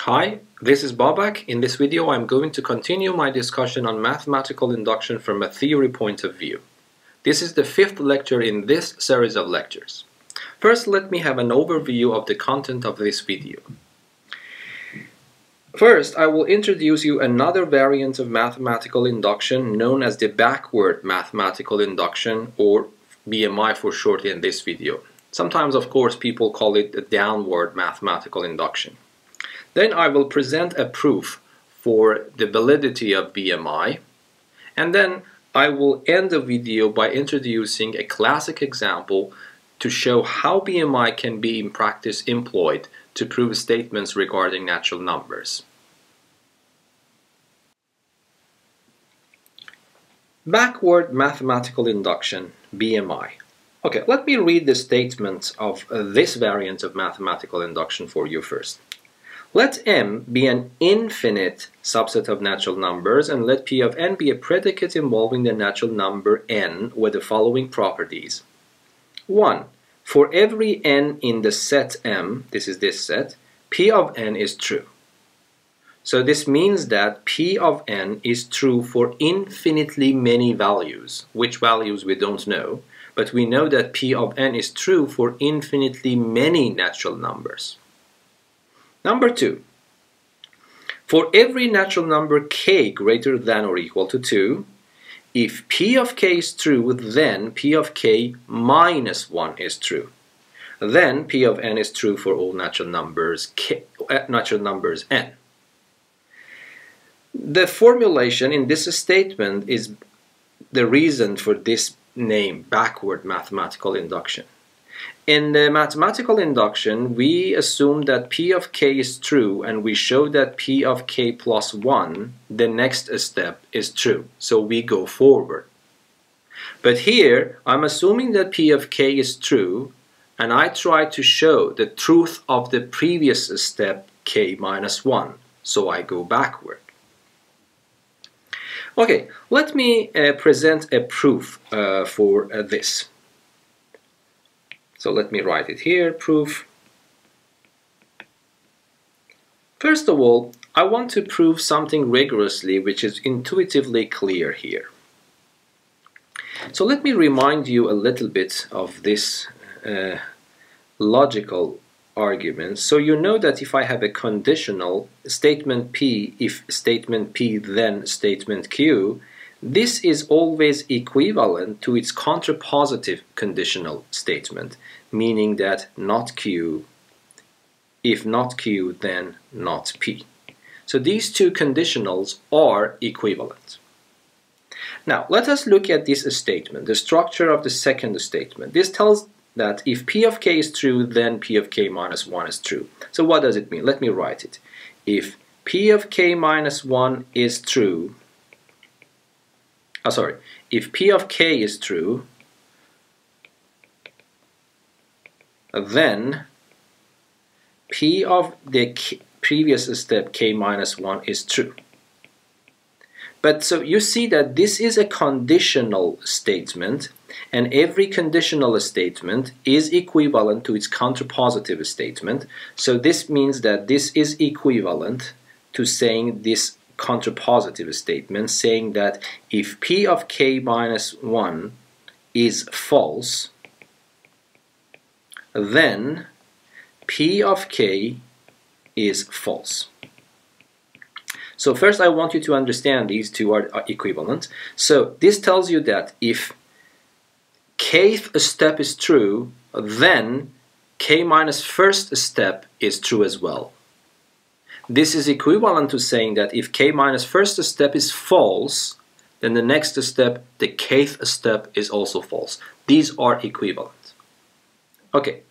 Hi, this is Babak. In this video I'm going to continue my discussion on mathematical induction from a theory point of view. This is the fifth lecture in this series of lectures. First, let me have an overview of the content of this video. First, I will introduce you another variant of mathematical induction known as the backward mathematical induction, or BMI for short, in this video. Sometimes, of course, people call it the downward mathematical induction. Then I will present a proof for the validity of BMI, and then I will end the video by introducing a classic example to show how BMI can be in practice employed to prove statements regarding natural numbers. Backward mathematical induction, BMI. Okay, let me read the statement of this variant of mathematical induction for you first. Let M be an infinite subset of natural numbers, and let P of n be a predicate involving the natural number n with the following properties. 1. For every n in the set M, this is this set, P of n is true. So this means that P of n is true for infinitely many values. Which values we don't know, but we know that P of n is true for infinitely many natural numbers. Number 2, for every natural number k greater than or equal to 2, if P of k is true, then P of k minus 1 is true. Then P of n is true for all natural numbers n. The formulation in this statement is the reason for this name, backward mathematical induction. In the mathematical induction, we assume that P of k is true, and we show that P of k plus 1, the next step, is true. So we go forward. But here, I'm assuming that P of k is true, and I try to show the truth of the previous step, k minus 1. So I go backward. Okay, let me present a proof for this. So let me write it here, proof. First of all, I want to prove something rigorously which is intuitively clear here. So let me remind you a little bit of this logical argument. So you know that if I have a conditional statement P, if statement P then statement Q, this is always equivalent to its contrapositive conditional statement, meaning that not Q, if not Q, then not P. So these two conditionals are equivalent. Now, let us look at this statement, the structure of the second statement. This tells that if P of k is true, then P of k minus 1 is true. So what does it mean? Let me write it. If P of k minus 1 is true, if P of k is true, then P of the previous step, k minus 1, is true. But so you see that this is a conditional statement, and every conditional statement is equivalent to its contrapositive statement. So this means that this is equivalent to saying this contrapositive statement, saying that if P of k minus 1 is false, then P of k is false. So first I want you to understand these two are equivalent. So this tells you that if kth step is true, then k minus first step is true as well. This is equivalent to saying that if k minus first step is false, then the next step, the kth step, is also false. These are equivalent. Okay,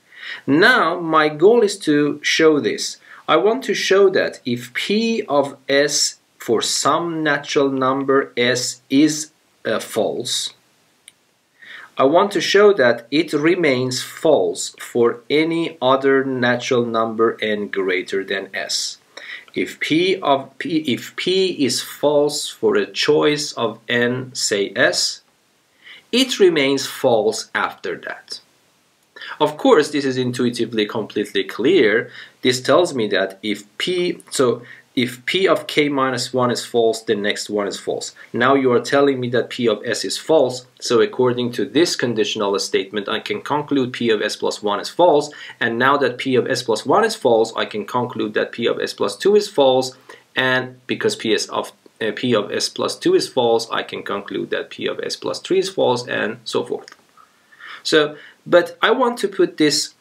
now my goal is to show this. I want to show that if P of s for some natural number s is false, I want to show that it remains false for any other natural number n greater than s. If P is false for a choice of n, say s, it remains false after that. Of course, this is intuitively completely clear. This tells me that if P of k minus 1 is false, the next one is false. Now you are telling me that P of s is false, so according to this conditional statement, I can conclude P of s plus 1 is false, and now that P of s plus 1 is false, I can conclude that P of s plus 2 is false, and because P of s plus 2 is false, I can conclude that P of s plus 3 is false, and so forth. So, but I want to put this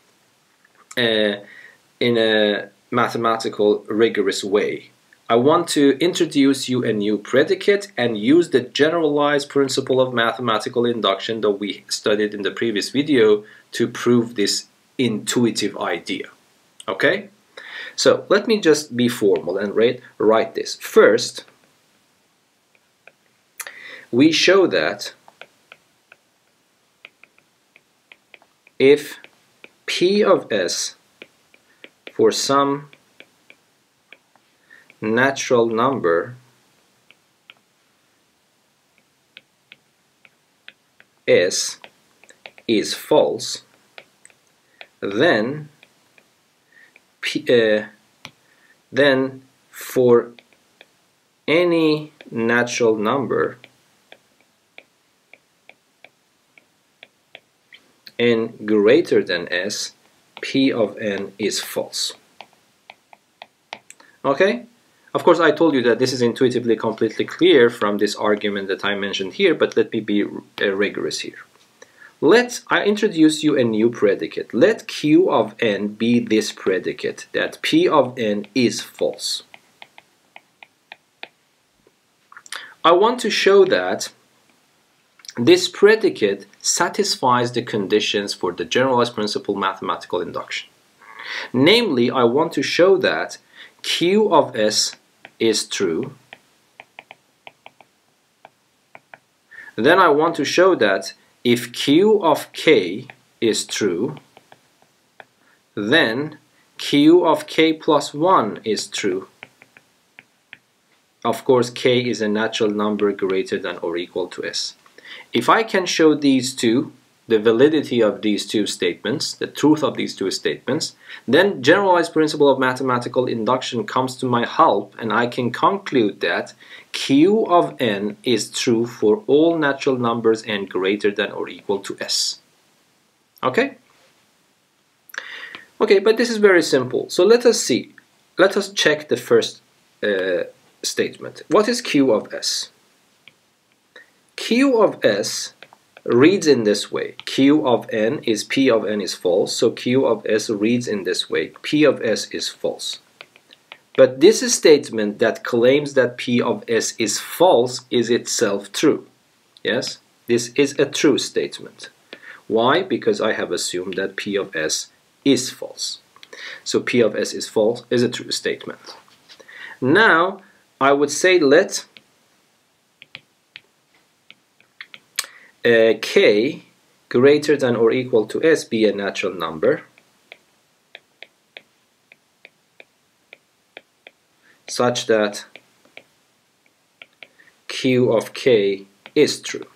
in a mathematical rigorous way. I want to introduce you a new predicate and use the generalized principle of mathematical induction that we studied in the previous video to prove this intuitive idea. Okay? So let me just be formal and write this. First, we show that if P of s for some natural number s is false, then for any natural number n greater than s, P of n is false. Okay? Of course, I told you that this is intuitively completely clear from this argument that I mentioned here, but let me be rigorous here. I introduce you a new predicate. Let Q of n be this predicate, that P of n is false. I want to show that this predicate satisfies the conditions for the generalized principle mathematical induction. Namely, I want to show that Q of s is true. Then I want to show that if Q of k is true, then Q of k plus 1 is true. Of course, k is a natural number greater than or equal to s. If I can show these two, the validity of these two statements, the truth of these two statements, then generalized principle of mathematical induction comes to my help, and I can conclude that Q of n is true for all natural numbers n greater than or equal to s. Okay? Okay, but this is very simple. So let us see. Let us check the first statement. What is Q of s? Q of s reads in this way. Q of n is P of n is false, so Q of s reads in this way. P of s is false. But this statement that claims that P of s is false is itself true. Yes? This is a true statement. Why? Because I have assumed that P of s is false. So P of s is false is a true statement. Now, I would say let k greater than or equal to s be a natural number such that Q of k is true.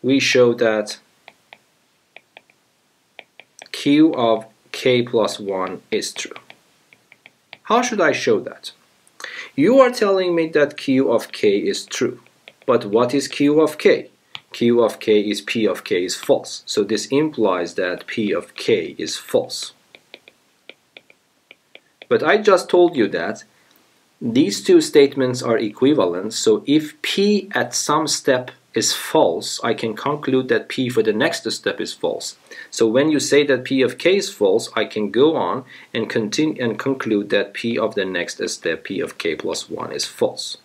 We show that Q of k plus 1 is true. How should I show that? You are telling me that Q of k is true. But what is Q of k? Q of k is P of k is false. So this implies that P of k is false. But I just told you that these two statements are equivalent. So if P at some step is false, I can conclude that P for the next step is false. So when you say that P of k is false, I can go on and continue and conclude that P of the next step, P of k plus 1, is false.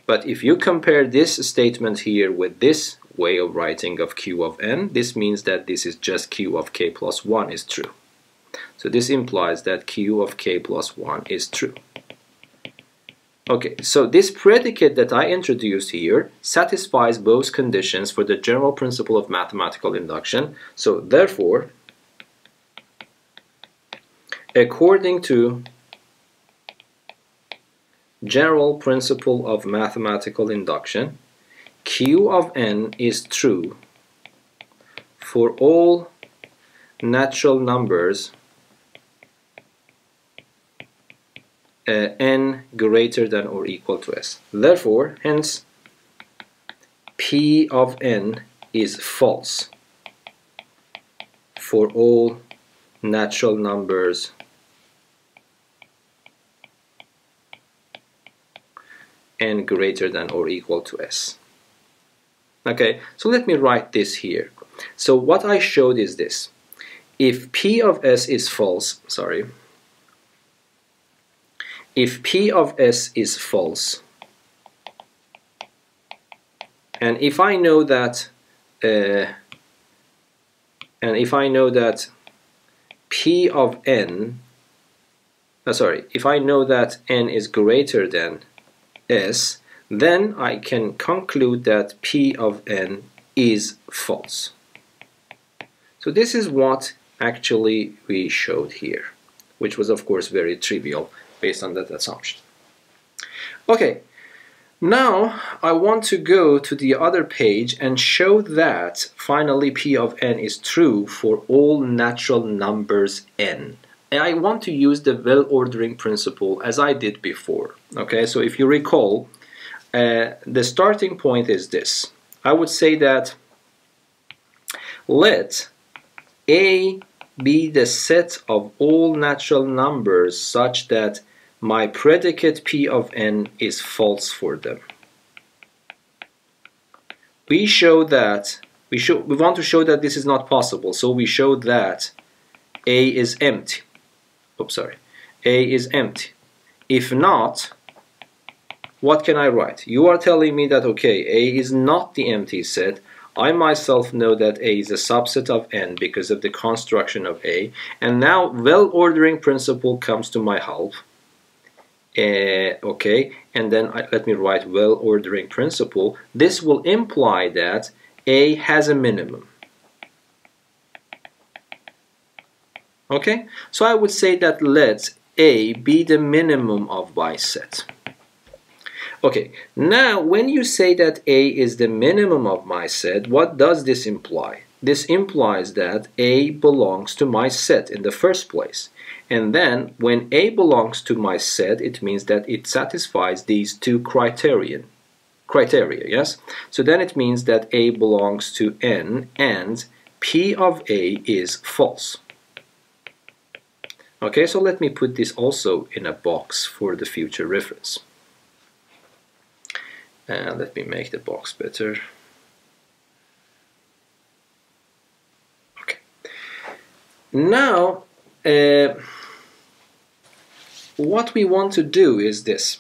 But if you compare this statement here with this way of writing of Q of n, this means that this is just Q of k plus 1 is true. So this implies that Q of k plus 1 is true. Okay, so this predicate that I introduced here satisfies both conditions for the general principle of mathematical induction. So therefore, according to general principle of mathematical induction, Q of n is true for all natural numbers n greater than or equal to s. Therefore, hence, P of n is false for all natural numbers n greater than or equal to s. Okay, so let me write this here. So what I showed is this. If P of s is false, if P of s is false, and if I know that P of n, if I know that n is greater than s, then I can conclude that P of n is false. So this is what actually we showed here, which was of course very trivial based on that assumption. Okay, now I want to go to the other page and show that finally P of n is true for all natural numbers n. And I want to use the well-ordering principle as I did before. Okay, so if you recall, the starting point is this. I would say that let A be the set of all natural numbers such that my predicate P of n is false for them. We want to show that this is not possible, so we show that A is empty. A is empty. If not, what can I write? You are telling me that, okay, A is not the empty set. I myself know that A is a subset of n because of the construction of A. And now well-ordering principle comes to my help. Okay, and then let me write well-ordering principle. This will imply that A has a minimum. Okay, so I would say that let A be the minimum of my set. Okay, now when you say that A is the minimum of my set, what does this imply? This implies that A belongs to my set in the first place. And then when A belongs to my set, it means that it satisfies these two criteria, yes? So then it means that A belongs to n and P of A is false. Okay, so let me put this also in a box for the future reference. And let me make the box better. Okay. Now, what we want to do is this.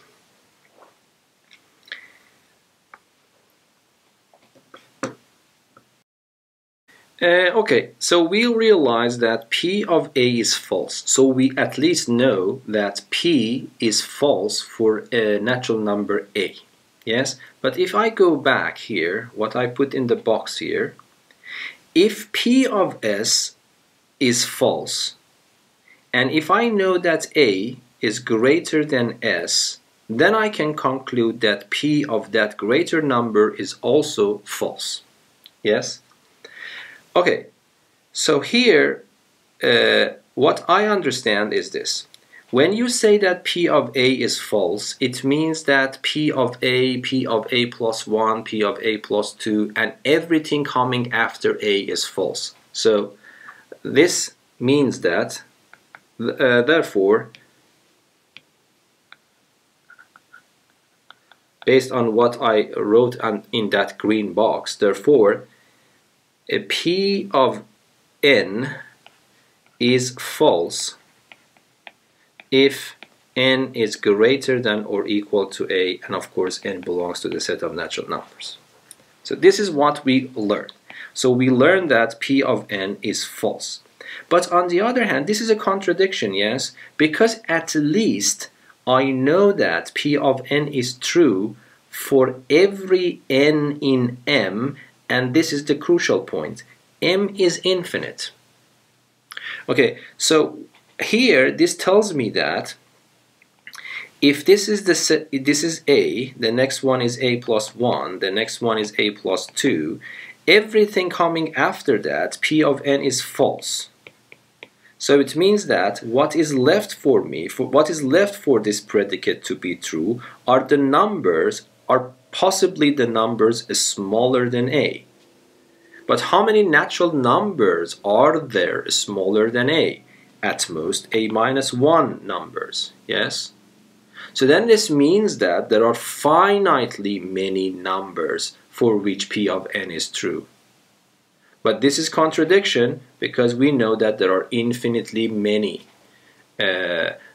Okay, so we'll realize that P of A is false. So we at least know that P is false for a natural number A. Yes, but if I go back here, what I put in the box here, if P of S is false, and if I know that A is greater than S, then I can conclude that P of that greater number is also false. Yes? Okay, so here, what I understand is this. When you say that P of A is false, it means that P of A plus 1, P of A plus 2, and everything coming after A is false. So this means that, therefore, based on what I wrote in that green box, therefore, a P of n is false if n is greater than or equal to A, and of course n belongs to the set of natural numbers. So this is what we learned. So we learned that P of n is false. But on the other hand, this is a contradiction, yes? Because at least I know that P of n is true for every n in M, and this is the crucial point. M is infinite. Okay, so here this tells me that if this is the set, this is A, the next one is A plus 1, the next one is A plus 2, everything coming after that, P of n is false. So it means that what is left for me, what is left for this predicate to be true are the numbers, are possibly the numbers smaller than a. But how many natural numbers are there smaller than a? At most a minus 1 numbers, yes? So then this means that there are finitely many numbers for which P of n is true. But this is contradiction because we know that there are infinitely many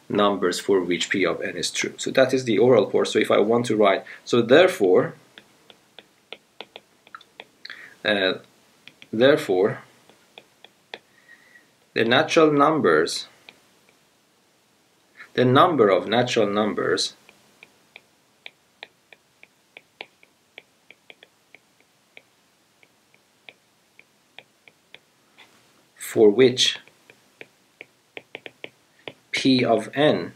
numbers for which P of n is true. So that is the oral course. So if I want to write, so therefore, the natural numbers, the number of natural numbers for which P of n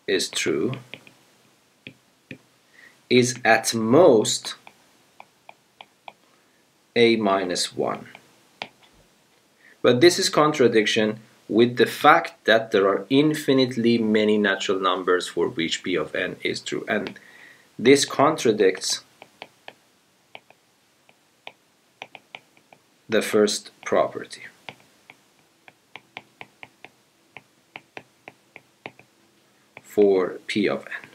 is true is at most a minus 1. But this is contradiction with the fact that there are infinitely many natural numbers for which P of n is true, and this contradicts the first property. For P of n.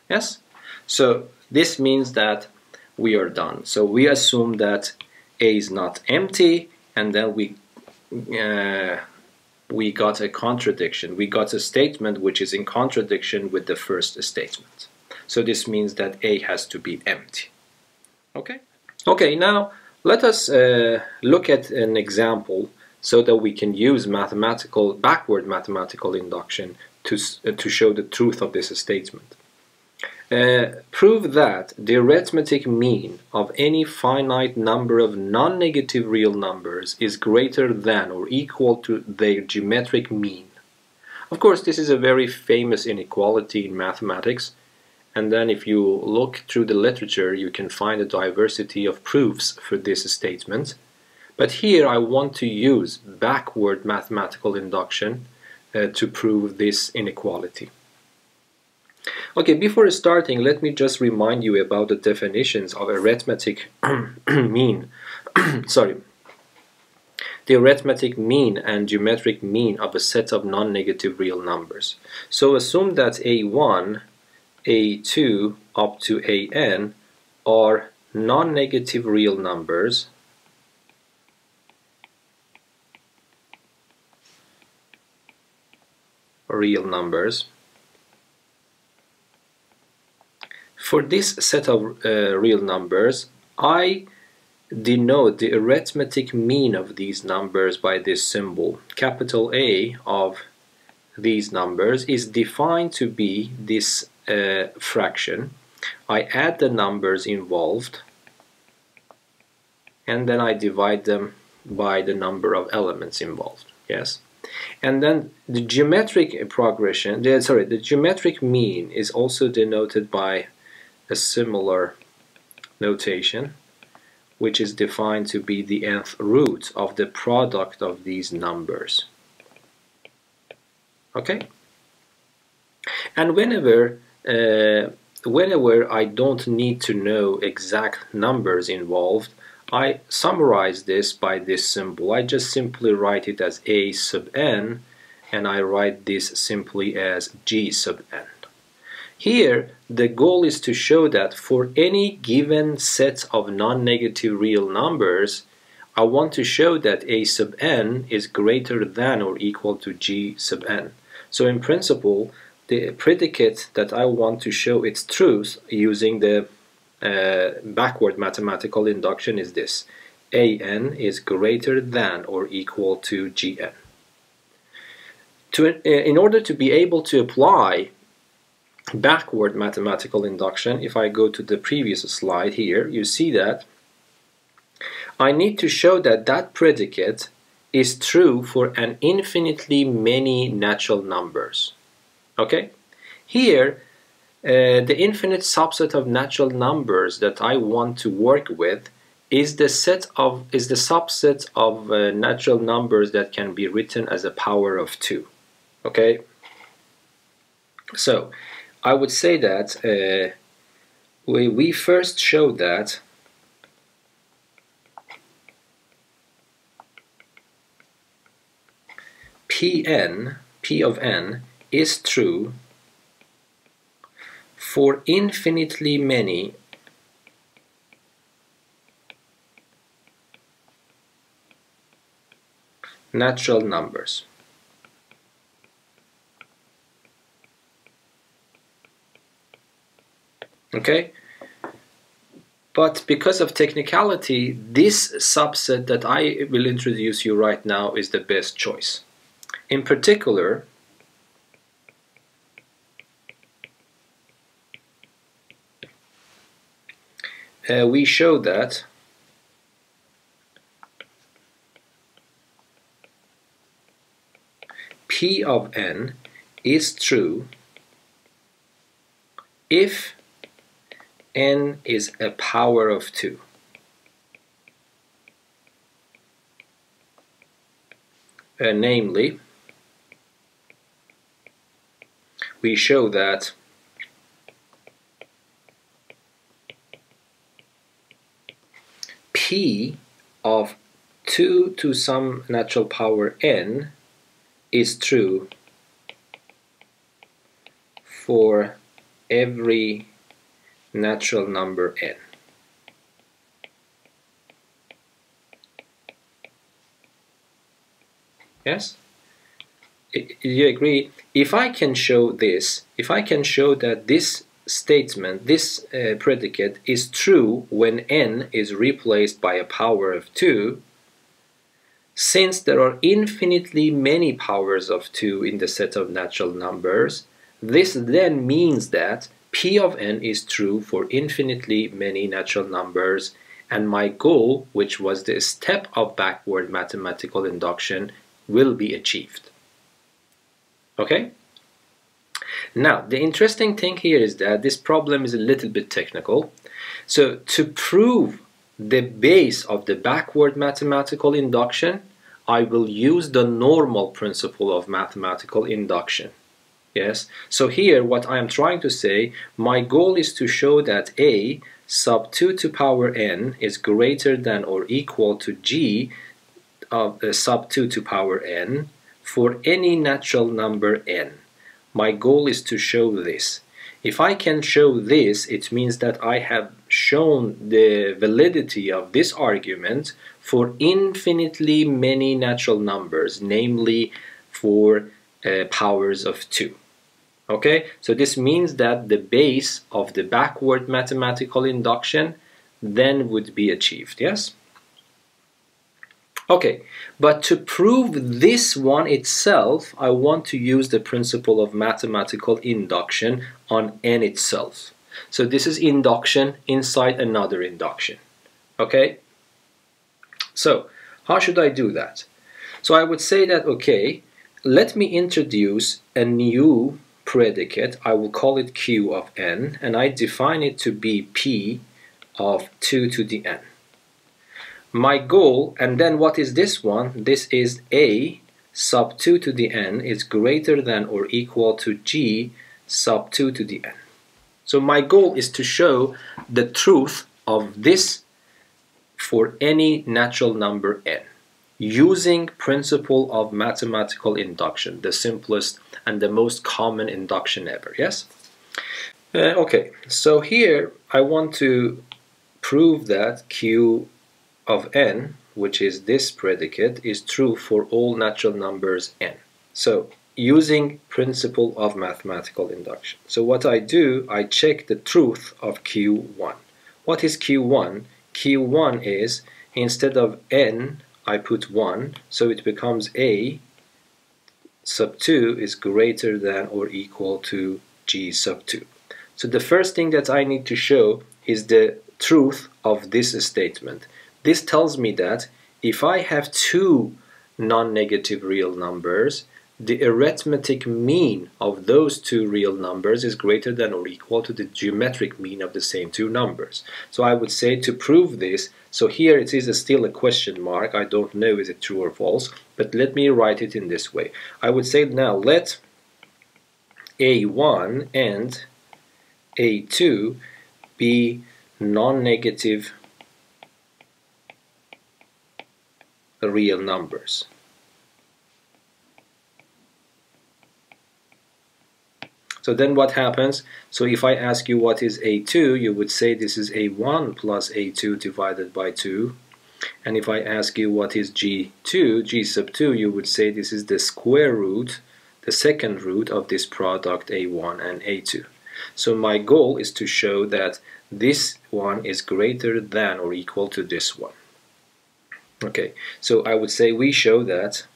Yes? So this means that we are done. So we assume that A is not empty, and then we got a contradiction. We got a statement which is in contradiction with the first statement. So this means that A has to be empty. Okay? Okay, now let us look at an example so that we can use backward mathematical induction to show the truth of this statement. Prove that the arithmetic mean of any finite number of non-negative real numbers is greater than or equal to their geometric mean. Of course, this is a very famous inequality in mathematics, and then if you look through the literature you can find a diversity of proofs for this statement. But here I want to use backward mathematical induction to prove this inequality. Okay, before starting, let me just remind you about the definitions of arithmetic mean. Sorry. The arithmetic mean and geometric mean of a set of non-negative real numbers. So assume that A1, A2 up to AN are non-negative real numbers For this set of real numbers, I denote the arithmetic mean of these numbers by this symbol. Capital A of these numbers is defined to be this fraction. I add the numbers involved and then I divide them by the number of elements involved. Yes. And then the geometric progression, the geometric mean is also denoted by a similar notation, which is defined to be the nth root of the product of these numbers. Okay? And whenever I don't need to know exact numbers involved, I summarize this by this symbol. I just simply write it as A sub n, and I write this simply as G sub n. Here, the goal is to show that for any given set of non-negative real numbers, I want to show that A sub n is greater than or equal to G sub n. So in principle, the predicate that I want to show its truth using the backward mathematical induction is this: an is greater than or equal to gn. In order to be able to apply backward mathematical induction, if I go to the previous slide here, you see that I need to show that that predicate is true for an infinitely many natural numbers. Okay? Here, the infinite subset of natural numbers that I want to work with is the subset of natural numbers that can be written as a power of 2. Okay, so I would say that we first show that P of n is true for infinitely many natural numbers. Okay? But because of technicality, this subset that I will introduce you right now is the best choice. In particular, we show that P of n is true if n is a power of 2. Namely, we show that P of 2 to some natural power n is true for every natural number n. Yes? You agree? If I can show this, if I can show that this statement, this predicate is true when n is replaced by a power of 2, since there are infinitely many powers of 2 in the set of natural numbers, this then means that P of n is true for infinitely many natural numbers, and my goal, which was the step of backward mathematical induction, will be achieved. Okay? Now, the interesting thing here is that this problem is a little bit technical. So, to prove the base of the backward mathematical induction, I will use the normal principle of mathematical induction. Yes, so here what I am trying to say, my goal is to show that a sub 2 to power n is greater than or equal to g of sub 2 to power n for any natural number n. My goal is to show this. If I can show this, it means that I have shown the validity of this argument for infinitely many natural numbers, namely for powers of 2. Okay, so this means that the base of the backward mathematical induction then would be achieved, yes? Okay, but to prove this one itself, I want to use the principle of mathematical induction on n itself. So this is induction inside another induction. Okay? So, how should I do that? So I would say that, okay, let me introduce a new predicate. I will call it Q of n, and I define it to be P of 2 to the n. My goal, and then what is this one? This is a sub 2 to the n is greater than or equal to g sub 2 to the n. So my goal is to show the truth of this for any natural number n, using principle of mathematical induction, the simplest and the most common induction ever, yes? Okay, so here I want to prove that Q of n, which is this predicate, is true for all natural numbers n. So, using principle of mathematical induction. So what I do, I check the truth of Q1. What is Q1? Q1 is, instead of n, I put 1, so it becomes a sub 2 is greater than or equal to g sub 2. So the first thing that I need to show is the truth of this statement. This tells me that if I have two non-negative real numbers, the arithmetic mean of those two real numbers is greater than or equal to the geometric mean of the same two numbers. So I would say to prove this, so here it is still a question mark, I don't know is it true or false, but let me write it in this way. I would say now let A1 and A2 be non-negative real numbers. So then what happens? So if I ask you what is A2, you would say this is A1 plus A2 divided by 2. And if I ask you what is G2, G sub 2, you would say this is the square root, the second root of this product A1 and A2. So my goal is to show that this one is greater than or equal to this one. Okay, so I would say we show that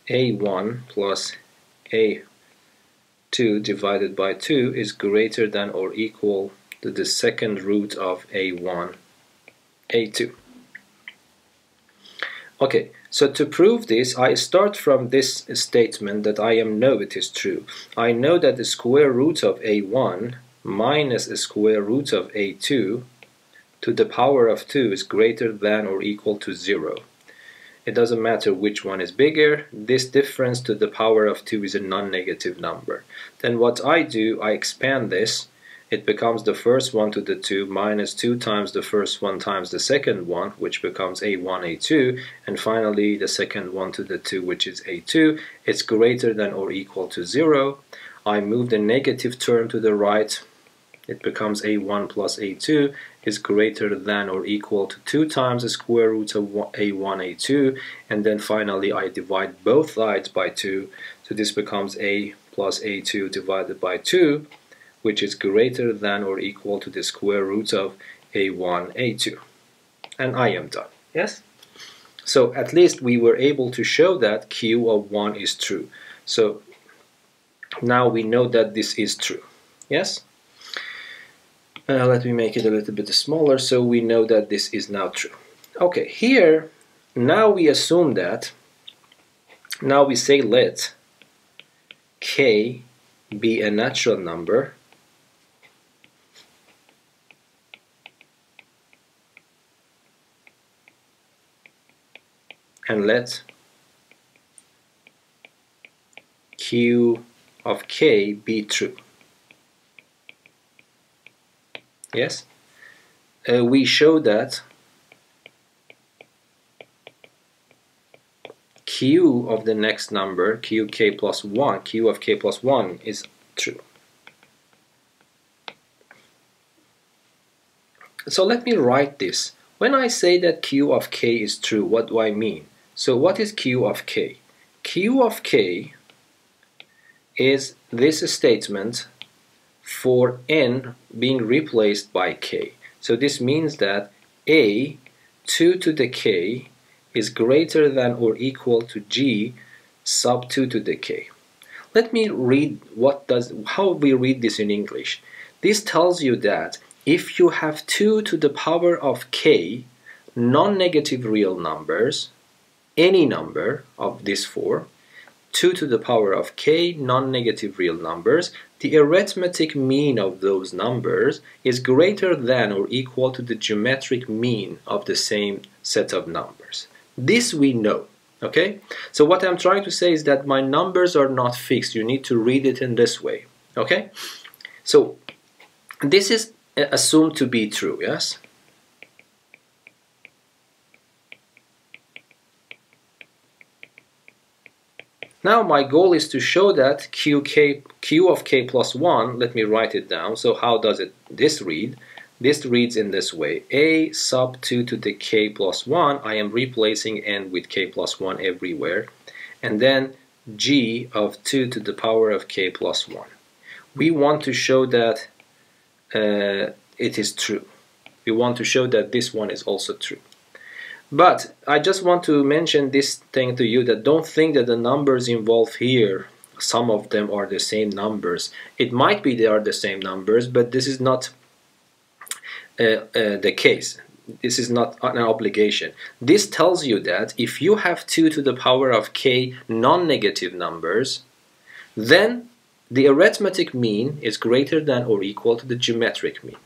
A1 plus A2 divided by 2 is greater than or equal to the second root of A1, A2. Okay, so to prove this, I start from this statement that I know it is true. I know that the square root of A1 minus the square root of A2 to the power of 2 is greater than or equal to 0. It doesn't matter which one is bigger, this difference to the power of 2 is a non-negative number. Then what I do, I expand this. It becomes the first one to the 2 minus 2 times the first one times the second one, which becomes A1, A2, and finally the second one to the 2, which is A2. It's greater than or equal to 0. I move the negative term to the right. It becomes A1 plus A2 is greater than or equal to 2 times the square root of A1, A2, and then finally I divide both sides by 2, so this becomes A plus A2 divided by 2, which is greater than or equal to the square root of A1, A2. And I am done. Yes? So at least we were able to show that Q of 1 is true. So now we know that this is true. Yes? Let me make it a little bit smaller so we know that this is now true. Okay, here, now we assume that, now we say let K be a natural number and let Q of K be true. Yes? We show that Q of the next number, QK plus 1, Q of K plus 1 is true. So let me write this. When I say that Q of K is true, what do I mean? So what is Q of K? Q of K is this statement for n being replaced by k. So this means that a 2 to the k is greater than or equal to g sub 2 to the k. Let me read how we read this in English. This tells you that if you have 2 to the power of k non-negative real numbers, any number of this form, 2 to the power of k non-negative real numbers, the arithmetic mean of those numbers is greater than or equal to the geometric mean of the same set of numbers. This we know, okay? So what I'm trying to say is that my numbers are not fixed. You need to read it in this way, okay? So this is assumed to be true, yes? Now my goal is to show that Q of K plus 1, let me write it down. So how does this read? This reads in this way. A sub 2 to the K plus 1, I am replacing n with K plus 1 everywhere. And then G of 2 to the power of K plus 1. We want to show that it is true. We want to show that this one is also true. But I just want to mention this thing to you, that don't think that the numbers involved here, some of them are the same numbers. It might be they are the same numbers, but this is not the case. this is not an obligation. This tells you that if you have 2 to the power of k non-negative numbers, then the arithmetic mean is greater than or equal to the geometric mean.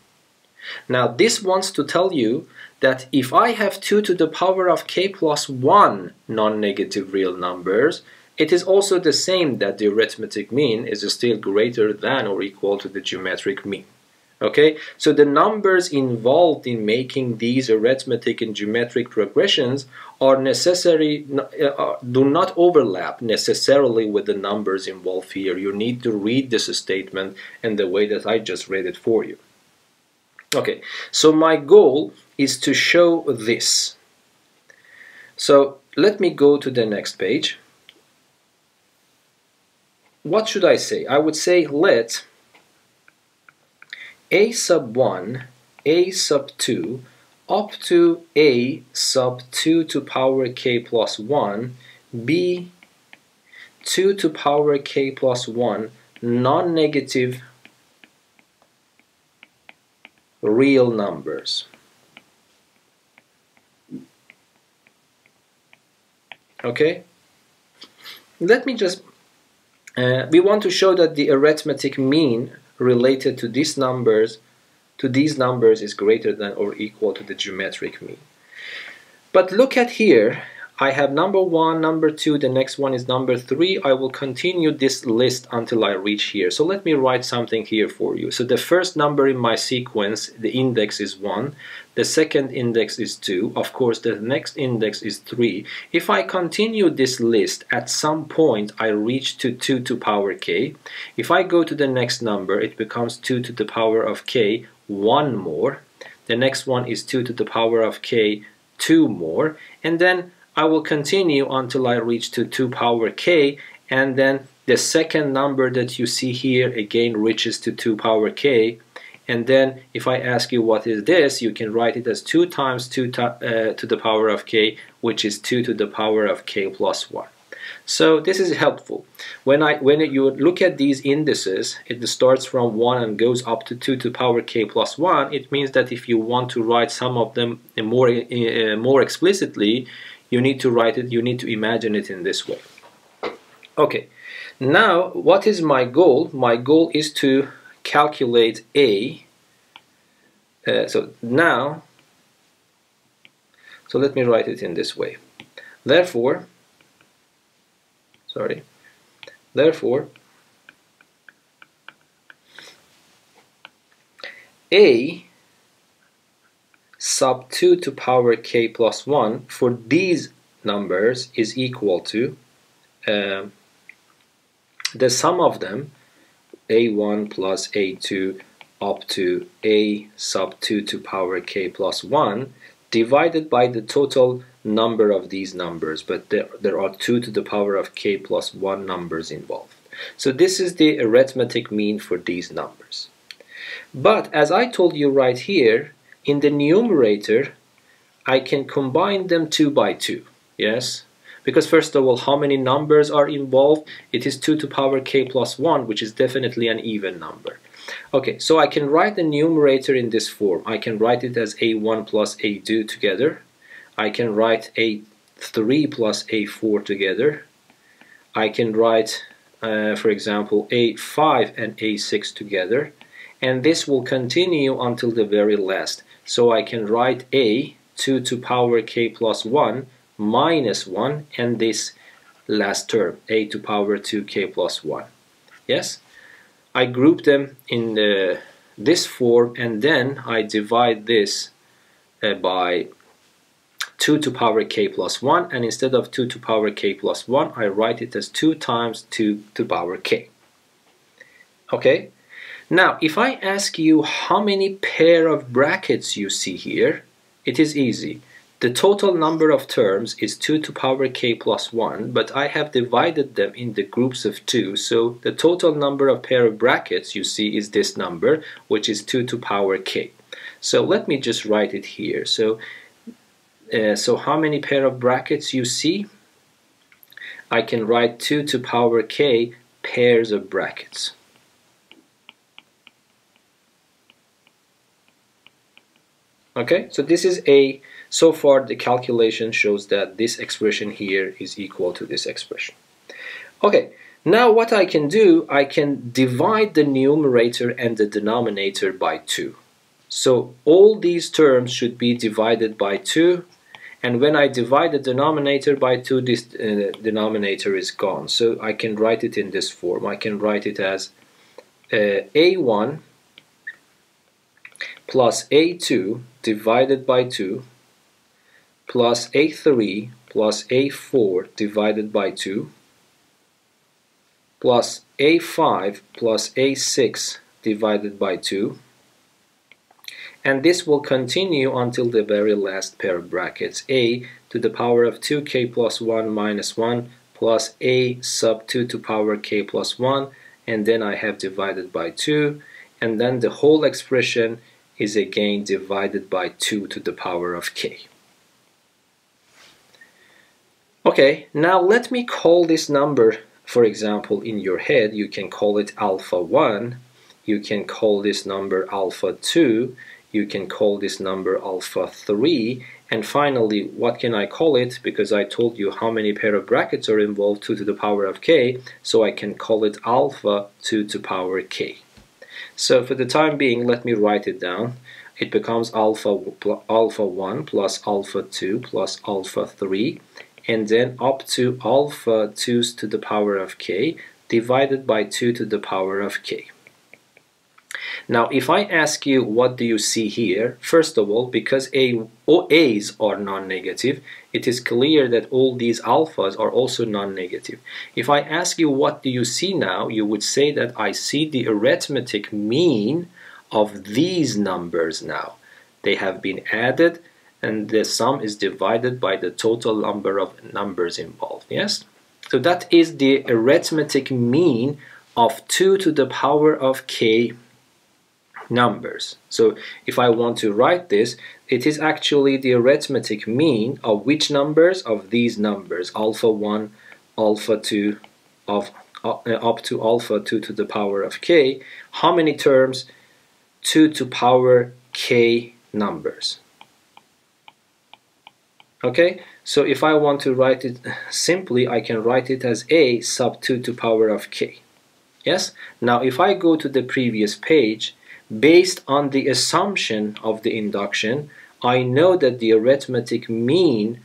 Now this wants to tell you that if I have 2 to the power of k plus 1 non-negative real numbers, it is also the same that the arithmetic mean is still greater than or equal to the geometric mean. Okay, so the numbers involved in making these arithmetic and geometric progressions are do not overlap necessarily with the numbers involved here. You need to read this statement in the way that I just read it for you. Okay, so my goal is to show this. So let me go to the next page. What should I say? I would say let a sub 1, a sub 2, up to a sub 2 to power k plus 1 be 2 to power k plus 1 non-negative real numbers. Okay? Let me just we want to show that the arithmetic mean related to these numbers is greater than or equal to the geometric mean. But look at here, I have number 1, number 2, the next one is number 3. I will continue this list until I reach here. So let me write something here for you. So the first number in my sequence, the index is 1. The second index is 2. Of course, the next index is 3. If I continue this list, at some point I reach to 2 to power k. If I go to the next number, it becomes 2 to the power of k, 1 more. The next one is 2 to the power of k, 2 more. And then I will continue until I reach to 2 power k, and then the second number that you see here again reaches to 2 power k. And then if I ask you what is this, you can write it as 2 times 2 to the power of k, which is 2 to the power of k plus 1. So this is helpful. When you look at these indices, it starts from 1 and goes up to 2 to the power k plus 1. It means that if you want to write some of them more explicitly, you need to write it, you need to imagine it in this way. Okay, now what is my goal? My goal is to calculate a. So let me write it in this way. Therefore, a sub 2 to power k plus 1 for these numbers is equal to the sum of them, a1 plus a2 up to a sub 2 to power k plus 1, divided by the total number of these numbers, but there are 2 to the power of k plus 1 numbers involved. So this is the arithmetic mean for these numbers. But as I told you right here, in the numerator, I can combine them 2 by 2, yes? Because first of all, how many numbers are involved? It is 2 to power k plus 1, which is definitely an even number. Okay, so I can write the numerator in this form. I can write it as a1 plus a2 together. I can write a3 plus a4 together. I can write, for example, a5 and a6 together. And this will continue until the very last. So I can write a 2 to power k plus 1 minus 1 and this last term, a to power 2k plus 1. Yes? I group them in this form, and then I divide this by 2 to power k plus 1, and instead of 2 to power k plus 1, I write it as 2 times 2 to power k. Okay? Now, if I ask you how many pair of brackets you see here, it is easy. The total number of terms is 2 to power k plus 1, but I have divided them in the groups of 2, so the total number of pair of brackets you see is this number, which is 2 to power k. So let me just write it here. So how many pair of brackets you see? I can write 2 to power k pairs of brackets. Okay, so this is a, so far the calculation shows that this expression here is equal to this expression. Okay, now what I can do, I can divide the numerator and the denominator by 2. So all these terms should be divided by 2, and when I divide the denominator by 2, this denominator is gone. So I can write it in this form. I can write it as a1 plus a2 divided by 2 plus a3 plus a4 divided by 2 plus a5 plus a6 divided by 2, and this will continue until the very last pair of brackets, a to the power of 2k plus 1 minus 1 plus a sub 2 to power k plus 1, and then I have divided by 2, and then the whole expression is again divided by 2 to the power of k. Okay, now let me call this number, for example, in your head, you can call it alpha 1, you can call this number alpha 2, you can call this number alpha 3, and finally, what can I call it? Because I told you how many pair of brackets are involved, 2 to the power of k, so I can call it alpha 2 to power k. So for the time being, let me write it down. It becomes alpha 1 plus alpha 2 plus alpha 3, and then up to alpha 2 to the power of k divided by 2 to the power of k. Now if I ask you what do you see here, first of all, because A's are non-negative, it is clear that all these alphas are also non-negative. If I ask you what do you see now, you would say that I see the arithmetic mean of these numbers now. They have been added and the sum is divided by the total number of numbers involved, yes? So that is the arithmetic mean of 2 to the power of k numbers. So if I want to write this, it is actually the arithmetic mean of which numbers? Of these numbers, alpha 1, alpha 2, up to alpha 2 to the power of k. How many terms? 2 to power k numbers. Okay, so if I want to write it simply, I can write it as a sub 2 to power of k. Yes? Now if I go to the previous page, based on the assumption of the induction, I know that the arithmetic mean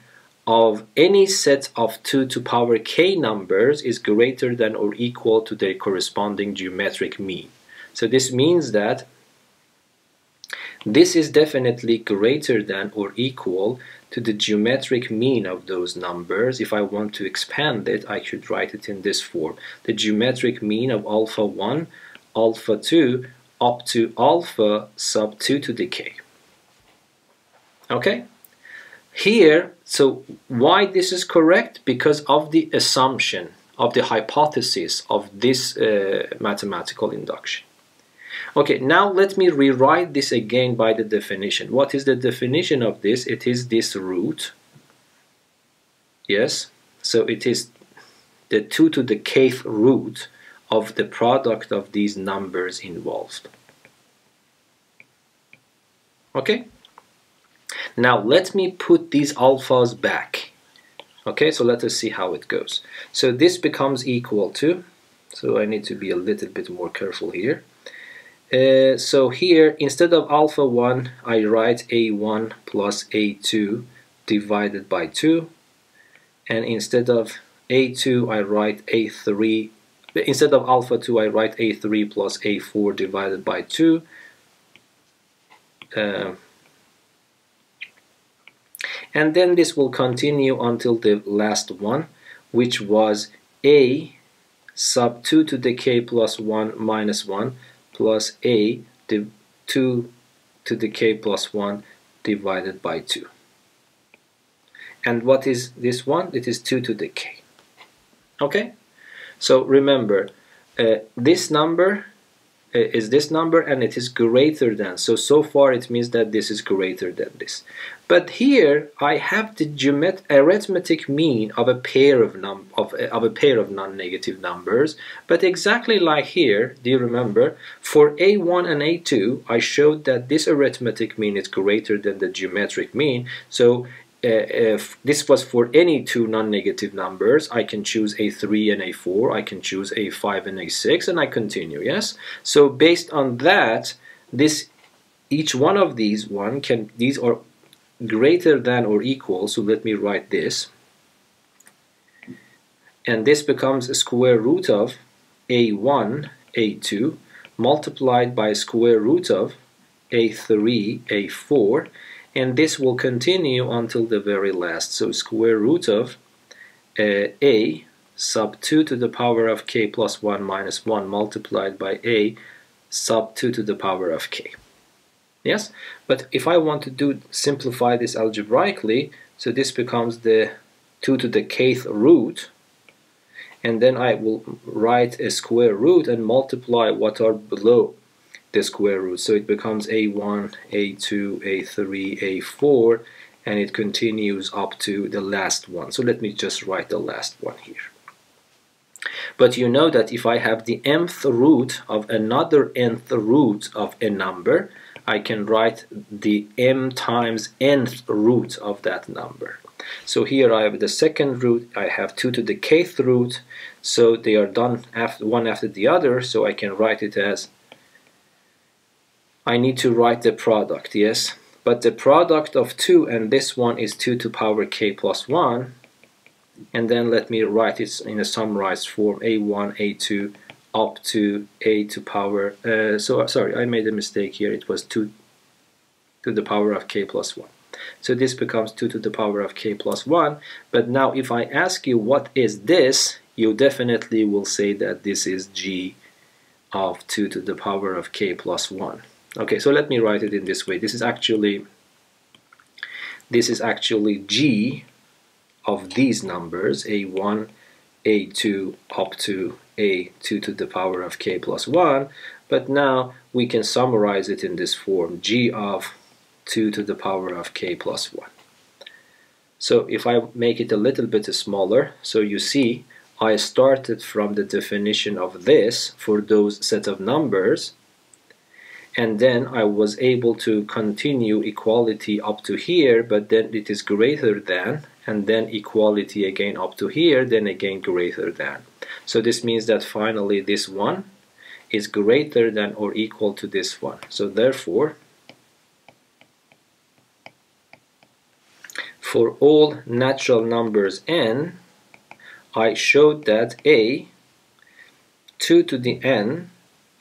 of any set of 2 to power k numbers is greater than or equal to their corresponding geometric mean. So this means that this is definitely greater than or equal to the geometric mean of those numbers. If I want to expand it, I should write it in this form. The geometric mean of alpha 1, alpha 2, up to alpha sub 2 to the k. Okay? Here, so why this is correct? Because of the assumption, of the hypothesis of this mathematical induction. Okay, now let me rewrite this again by the definition. What is the definition of this? It is this root. Yes, so it is the 2 to the kth root of the product of these numbers involved. Okay? Now let me put these alphas back. Okay, so let us see how it goes. So this becomes equal to, so I need to be a little bit more careful here. So here, instead of alpha 1, I write a1 plus a2 divided by 2. And instead of a2, I write a3. Instead of alpha 2, I write a3 plus a4 divided by 2. And then this will continue until the last one, which was a sub 2 to the k plus 1 minus 1 plus a 2 to the k plus 1 divided by 2. And what is this one? It is 2 to the k. Okay? So remember, this number is this number, and it is greater than. So far it means that this is greater than this. But here I have the arithmetic mean of a pair of non-negative numbers. But exactly like here, do you remember? For A1 and A2, I showed that this arithmetic mean is greater than the geometric mean. So if this was for any two non-negative numbers, I can choose A3 and A4, I can choose A5 and A6, and I continue, yes? So based on that, each one of these are greater than or equal, so let me write this. And this becomes a square root of A1, A2, multiplied by square root of A3, A4, and this will continue until the very last. So square root of a sub 2 to the power of k plus 1 minus 1 multiplied by a sub 2 to the power of k. Yes? But if I want to simplify this algebraically, so this becomes the 2 to the kth root, and then I will write a square root and multiply what are below the square root. So it becomes a1, a2, a3, a4, and it continues up to the last one. So let me just write the last one here. But you know that if I have the mth root of another nth root of a number, I can write the m times nth root of that number. So here I have the second root, I have 2 to the kth root, so they are done one after the other, so I can write it as, I need to write the product, yes? But the product of 2 and this one is 2 to power k plus 1, and then let me write it in a summarized form, a1, a2, up to a to power, sorry, I made a mistake here, it was 2 to the power of k plus 1. So this becomes 2 to the power of k plus 1, but now if I ask you what is this, you definitely will say that this is g of 2 to the power of k plus 1. Okay, so let me write it in this way. This is actually g of these numbers, a1, a2, up to a2 to the power of k plus 1, but now we can summarize it in this form, g of 2 to the power of k plus 1. So if I make it a little bit smaller, so you see I started from the definition of this for those set of numbers, and then I was able to continue equality up to here, but then it is greater than, and then equality again up to here, then again greater than. So this means that finally this one is greater than or equal to this one. So therefore, for all natural numbers n, I showed that a 2 to the n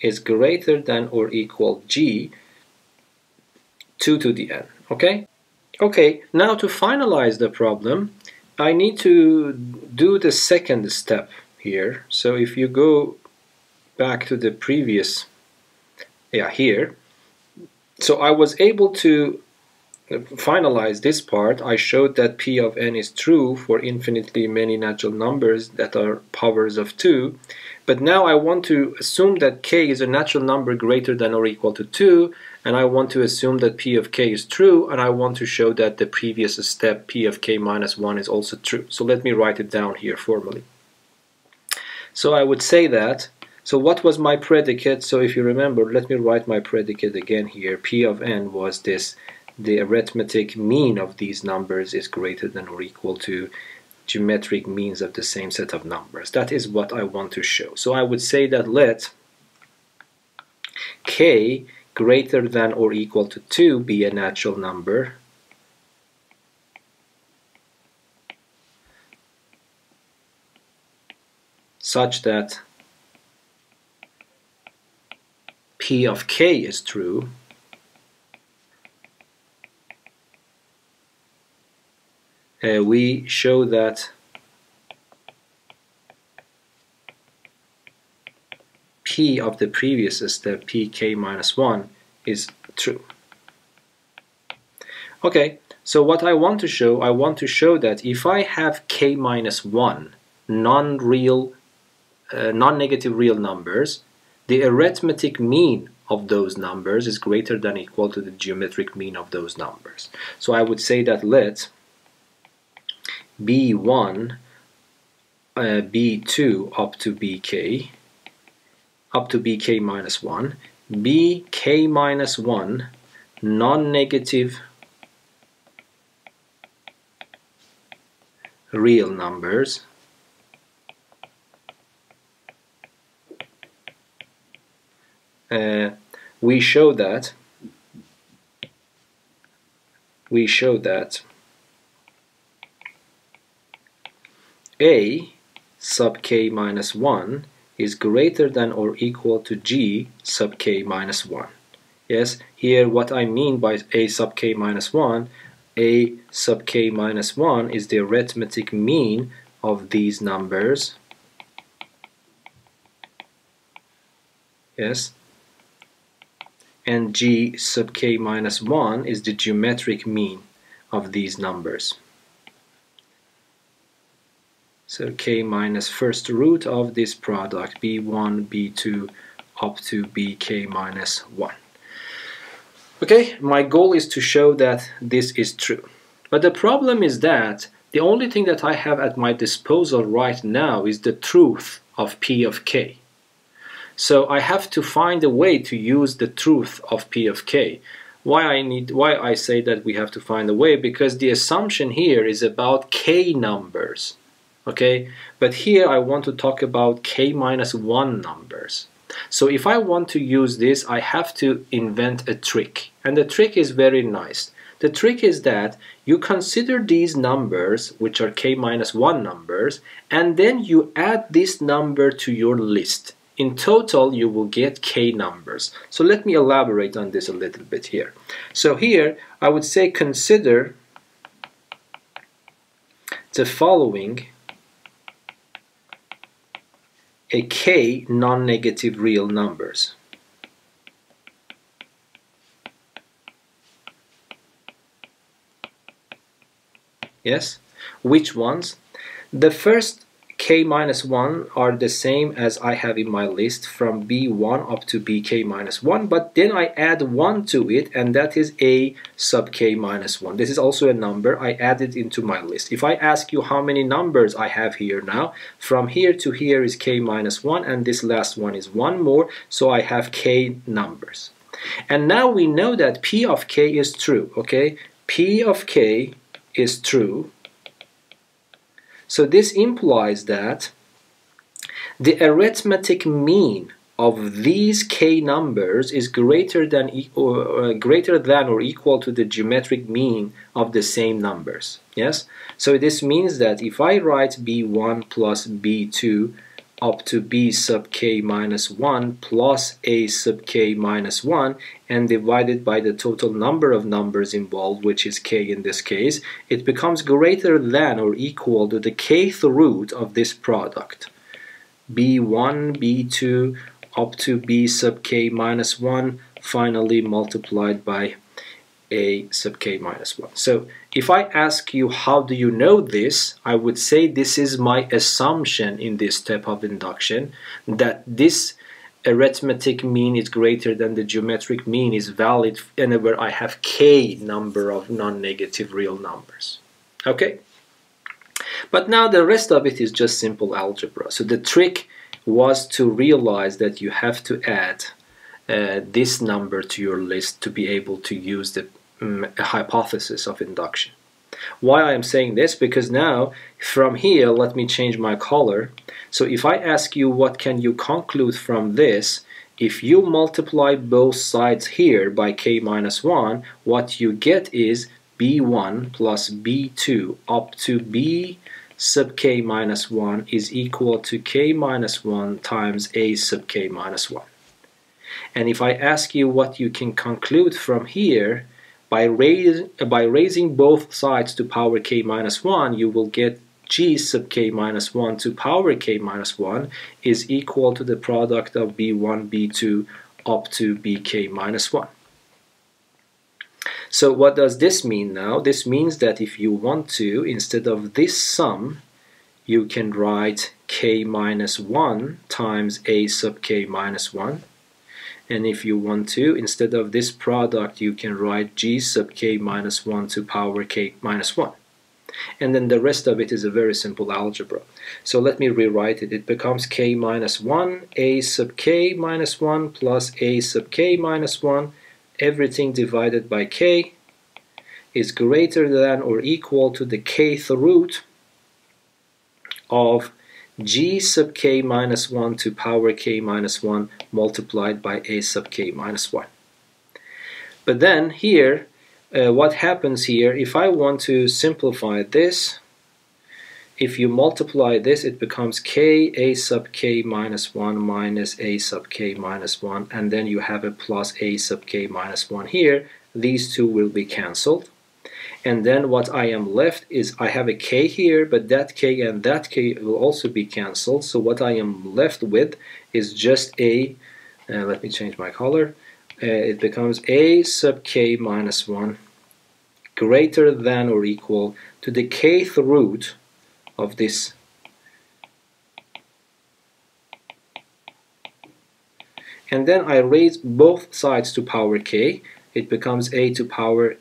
is greater than or equal g 2 to the n. Okay? Okay, now to finalize the problem, I need to do the second step here. So if you go back to the previous, here. So I was able to finalize this part. I showed that p of n is true for infinitely many natural numbers that are powers of 2. But now I want to assume that k is a natural number greater than or equal to 2, and I want to assume that p of k is true, and I want to show that the previous step, p of k minus 1, is also true. So let me write it down here formally. So I would say that, so what was my predicate? So if you remember, let me write my predicate again here. P of n was this, the arithmetic mean of these numbers is greater than or equal to geometric means of the same set of numbers. That is what I want to show. So I would say that let k greater than or equal to 2 be a natural number such that p of k is true, we show that p of the previous step, pk minus 1, is true. Okay, so what I want to show that if I have k minus 1 non-negative real numbers, the arithmetic mean of those numbers is greater than or equal to the geometric mean of those numbers. So I would say that let B1, B2 up to bk minus 1, bk minus 1 non-negative real numbers we show that A sub k minus 1 is greater than or equal to G sub k minus 1. Yes, here what I mean by A sub k minus 1, A sub k minus 1 is the arithmetic mean of these numbers. Yes, and G sub k minus 1 is the geometric mean of these numbers. So k minus first root of this product, b1, b2 up to bk minus 1. Okay, my goal is to show that this is true. But the problem is that the only thing that I have at my disposal right now is the truth of p of k. So I have to find a way to use the truth of p of k. Why I say that we have to find a way? Because the assumption here is about k numbers. Okay, but here I want to talk about k minus 1 numbers. So if I want to use this, I have to invent a trick. And the trick is very nice. The trick is that you consider these numbers, which are k minus 1 numbers, and then you add this number to your list. In total, you will get k numbers. So let me elaborate on this a little bit here. So here, I would say consider the following a k non-negative real numbers. Yes? Which ones? The first k minus 1 are the same as I have in my list from b1 up to bk minus 1, but then I add 1 to it, and that is a sub k minus 1. This is also a number I added into my list. If I ask you how many numbers I have here now, from here to here is k minus 1, and this last one is 1 more, so I have k numbers. And now we know that p of k is true, okay? P of k is true. So this implies that the arithmetic mean of these k numbers is greater than or equal to the geometric mean of the same numbers. Yes? So this means that if I write b1 plus b2 up to b sub k minus 1 plus a sub k minus 1 and divided by the total number of numbers involved, which is k in this case, it becomes greater than or equal to the kth root of this product. b1, b2 up to b sub k minus 1 finally multiplied by a sub k minus 1. So if I ask you how do you know this, I would say this is my assumption in this step of induction, that this arithmetic mean is greater than the geometric mean is valid whenever I have k number of non-negative real numbers. Okay? But now the rest of it is just simple algebra. So the trick was to realize that you have to add this number to your list to be able to use the hypothesis of induction. Why I am saying this? Because now from here, let me change my color. So if I ask you what can you conclude from this, if you multiply both sides here by k minus 1, what you get is b1 plus b2 up to b sub k minus 1 is equal to k minus 1 times a sub k minus 1. And if I ask you what you can conclude from here, by raising both sides to power k minus 1, you will get g sub k minus 1 to power k minus 1 is equal to the product of b1, b2 up to bk minus 1. So what does this mean now? This means that if you want to, instead of this sum, you can write k minus 1 times a sub k minus 1. And if you want to, instead of this product, you can write g sub k minus 1 to power k minus 1. And then the rest of it is a very simple algebra. So let me rewrite it. It becomes k minus 1, a sub k minus 1 plus a sub k minus 1. Everything divided by k is greater than or equal to the kth root of g sub k minus 1 to power k minus 1 multiplied by a sub k minus 1. But then here, what happens here, if I want to simplify this, if you multiply this, it becomes k a sub k minus 1 minus a sub k minus 1, and then you have a plus a sub k minus 1 here. These two will be cancelled. And then what I am left is I have a k here, but that k and that k will also be cancelled. So what I am left with is just a, let me change my color, it becomes a sub k minus 1 greater than or equal to the kth root of this. And then I raise both sides to power k. It becomes a to power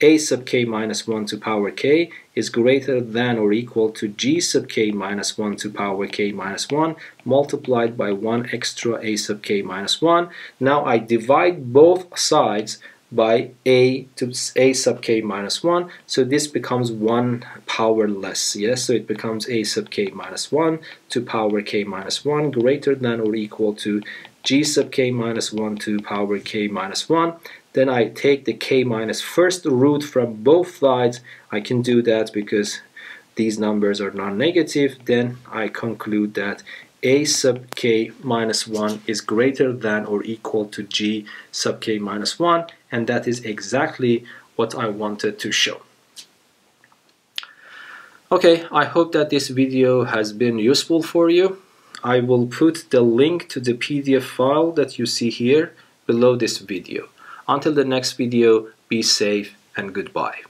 a sub k minus 1 to power k is greater than or equal to g sub k minus 1 to power k minus 1 multiplied by 1 extra a sub k minus 1. Now I divide both sides by a to a sub k minus 1, so this becomes 1 power less. Yes, so it becomes a sub k minus 1 to power k minus 1 greater than or equal to g sub k minus 1 to power k minus 1. Then I take the k minus first root from both sides. I can do that because these numbers are non-negative. Then I conclude that a sub k minus 1 is greater than or equal to g sub k minus 1, and that is exactly what I wanted to show. Okay, I hope that this video has been useful for you. I will put the link to the PDF file that you see here below this video. Until the next video, be safe and goodbye.